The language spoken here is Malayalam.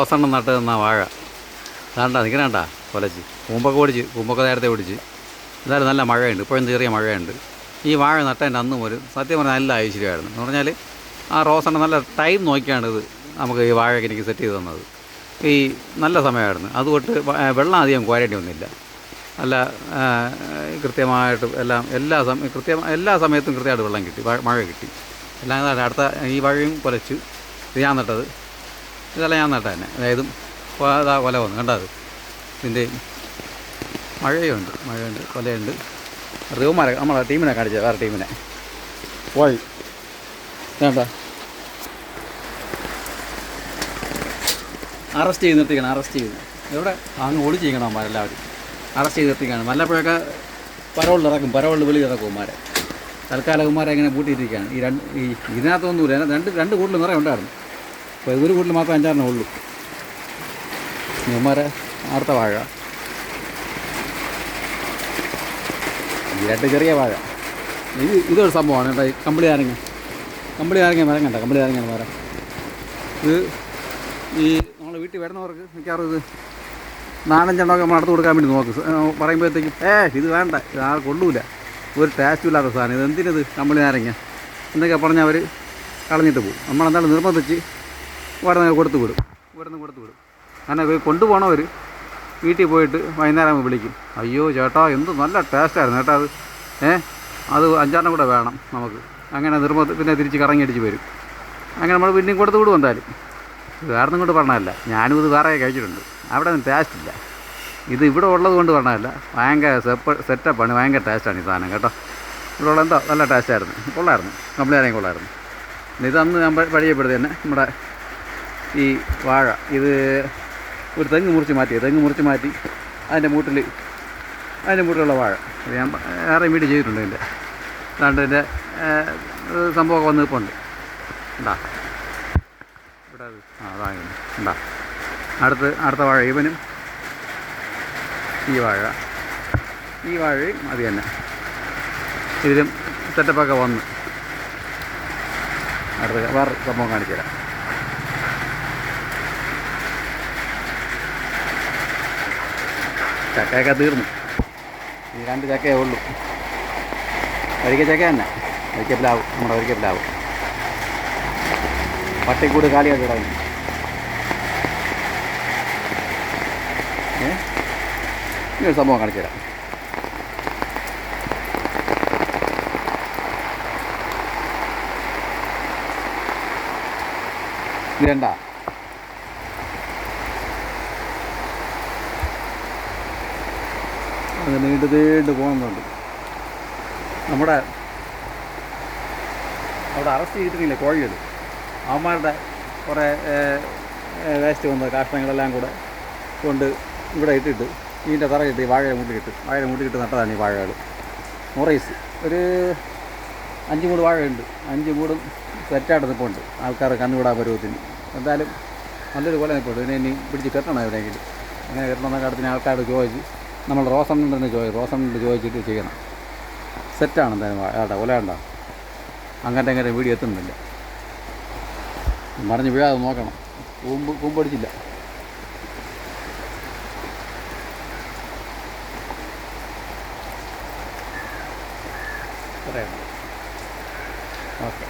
അവസാനം നട്ട് തന്ന വാഴ വേണ്ട നിൽക്കണേണ്ട കൊലച്ച് കൂമ്പൊക്കെ നേരത്തെ പിടിച്ച് എന്തായാലും നല്ല മഴയുണ്ട് ഇപ്പോഴും ചെറിയ മഴയുണ്ട്. ഈ വാഴ നട്ടതിൻ്റെ അന്നും ഒരു സത്യം പറഞ്ഞാൽ നല്ല ഐശ്വര്യമായിരുന്നു എന്ന് പറഞ്ഞാൽ ആ റോസണ്ണ നല്ല ടൈം നോക്കിയാണ് ഇത് നമുക്ക് ഈ വാഴയൊക്കെ എനിക്ക് സെറ്റ് ചെയ്ത് തന്നത്. ഈ നല്ല സമയമായിരുന്നു. അതുകൊണ്ട് വെള്ളം അധികം കോരേണ്ടി വന്നില്ല. നല്ല കൃത്യമായിട്ട് എല്ലാ സമയത്തും കൃത്യമായിട്ട് വെള്ളം കിട്ടി, മഴ കിട്ടി. എല്ലാം അടുത്ത ഈ വാഴയും കൊലച്ചു. ഇത് ഞാൻ നട്ടത്, ഇതെല്ലാം ഞാൻ നട്ട തന്നെ. അതായത് അതാ കൊല വന്നു കണ്ടത്. ഇതിൻ്റെ മഴയുണ്ട് കൊലയുണ്ട്. റിവന്മാരെ നമ്മളെ ടീമിനെ കാണിച്ചത്, വേറെ ടീമിനെ പോയി വേണ്ട അറസ്റ്റ് ചെയ്ത് നിർത്തിക്കണം. അറസ്റ്റ് ചെയ്ത് എവിടെ അങ്ങ് ഒളിച്ച് ചെയ്യണം അവന്മാരെല്ലാവരും. അറസ്റ്റ് ചെയ്ത് നിർത്തിക്കാണ്. വല്ലപ്പോഴൊക്കെ പരവളിൽ വെളി ഇറക്കും ഉമ്മാരെ. തൽക്കാലം ഉമ്മാരെ ഇങ്ങനെ പൂട്ടിയിട്ടിരിക്കുകയാണ്. ഇതിനകത്തൊന്നുമില്ല. രണ്ട് കൂട്ടിൽ നിറയെ ഉണ്ടായിരുന്നു. അപ്പോൾ ഒരു കൂട്ടിൽ മാത്രം 5-6 ഉള്ളൂ. ഉമ്മാരെ അടുത്ത വാഴ, ഈ ചെറിയ വാഴ. ഇതൊരു സംഭവമാണ് കേട്ടോ. ഈ കമ്പിളി നാരങ്ങ മരം കണ്ട, കമ്പിളി നാരങ്ങ മരം. ഇത് ഈ നമ്മൾ വീട്ടിൽ വരുന്നവർക്ക് മിക്കവാറും ഇത് 4-5 നമ്മൾ അടുത്ത് കൊടുക്കാൻ വേണ്ടി നോക്കും. പറയുമ്പോഴത്തേക്കും ഇത് വേണ്ട, ഇത് ആൾ കൊള്ളൂല, ഒരു ടേസ്റ്റും ഇല്ലാത്ത സാധനം, ഇത് എന്തിനത് കമ്പിളി നാരങ്ങ എന്നൊക്കെ പറഞ്ഞ് അവർ കളഞ്ഞിട്ട് പോകും. നമ്മളെന്തായാലും നിർബന്ധിച്ച് ഇവിടെ കൊടുത്തു വിടും. അങ്ങനെ കൊണ്ടുപോകണവർ വീട്ടിൽ പോയിട്ട് വൈകുന്നേരം വിളിക്കും, അയ്യോ ചേട്ടാ എന്ത് നല്ല ടേസ്റ്റായിരുന്നു കേട്ടോ അത്, അത് 5-6 കൂടെ വേണം നമുക്ക്. അങ്ങനെ പിന്നെ തിരിച്ച് കറങ്ങിയടിച്ച് വരും. അങ്ങനെ നമ്മൾ പിന്നെയും കൊടുത്ത് വിടും. എന്തായാലും ഇത് വേറെ കൊണ്ട് പറഞ്ഞതല്ല, ഞാനും ഇത് വേറെ കഴിച്ചിട്ടുണ്ട്, അവിടെ ഒന്നും ടേസ്റ്റ് ഇല്ല. ഇത് ഇവിടെ ഉള്ളത് കൊണ്ട് പറഞ്ഞതല്ല, ഭയങ്കര സെറ്റപ്പാണ്, ഭയങ്കര ടേസ്റ്റാണ് ഈ സാധനം കേട്ടോ. ഇവിടെ ഉള്ള എന്തോ നല്ല ടേസ്റ്റായിരുന്നു, കൊള്ളായിരുന്നു, കമ്പിളി കൊള്ളായിരുന്നു. ഇതന്ന് ഞാൻ പരിചയപ്പെടുത്തി തന്നെ നമ്മുടെ ഈ വാഴ. ഇത് ഒരു തെങ്ങ് മുറിച്ച് മാറ്റി അതിൻ്റെ മൂട്ടിലുള്ള വാഴ. ഇത് ഞാൻ വേറെ വീഡിയോ ചെയ്തിട്ടുണ്ട്. ഇതിൻ്റെ അതാണ്ട് ഇതിൻ്റെ സംഭവമൊക്കെ വന്ന് നിൽപ്പുണ്ട്. ഉണ്ടാ ഇവിടെ അത് അതായിരുന്നു. ഉണ്ടാ അടുത്ത വാഴ ഇവനും ഈ വാഴയും അത് തന്നെ. ഇതിലും സെറ്റപ്പൊക്കെ വന്ന് അടുത്ത വേറെ സംഭവം കാണിച്ചു തരാം. ചക്കയൊക്കെ തീർന്നു. ഈ 2 ചക്കയേ ഉള്ളൂ. വരിക്ക ചക്ക തന്നെ, നമ്മുടെ വരിക്കപ്പിലാവും. പട്ടിക്കൂട് കാലിയാക്കി തുടങ്ങി. ഈ ഒരു സംഭവം കാണിച്ചു തരാം. ഇത് കണ്ടാ, അത് നീണ്ടു പോകുന്നുണ്ട്. നമ്മുടെ അവിടെ അറസ്റ്റ് ചെയ്തിട്ടില്ലേ കോഴികൾ, അവന്മാരുടെ കുറേ വേസ്റ്റ് വന്ന കാഷ്ടങ്ങളെല്ലാം കൂടെ കൊണ്ട് ഇവിടെ ഇട്ടിട്ട് ഇതിൻ്റെ തറയിട്ട് വാഴ മൂട്ടിക്കിട്ട് നട്ടതാണ് ഈ വാഴകൾ. മൊറൈസ് ഒരു 5 മൂട് വാഴയുണ്ട്. 5 മൂടും സെറ്റായിട്ട് നിൽപ്പുണ്ട്. ആൾക്കാർ കന്നുവിടാൻ പരുവത്തിന്. എന്തായാലും നല്ലൊരു പോലെ നിൽപ്പുണ്ട്. ഇതിനെ ഇനി പിടിച്ച് കെട്ടണം എവിടെയെങ്കിലും. അങ്ങനെ കെട്ടണമെന്നൊക്കെ അടുത്തിന് ആൾക്കാരോട് ചോദിച്ച് നമ്മൾ റോസണ്ണിൻ്റെ ചോദിച്ചിട്ട് ചെയ്യണം. സെറ്റാണ് എന്തായാലും ആട്ടെ കൊല ഉണ്ടോ, അങ്ങനെ വീഡിയോ എത്തുന്നില്ല. മറിഞ്ഞ് വീഴാതെ നോക്കണം. കൂമ്പടിച്ചില്ല. ഓക്കെ.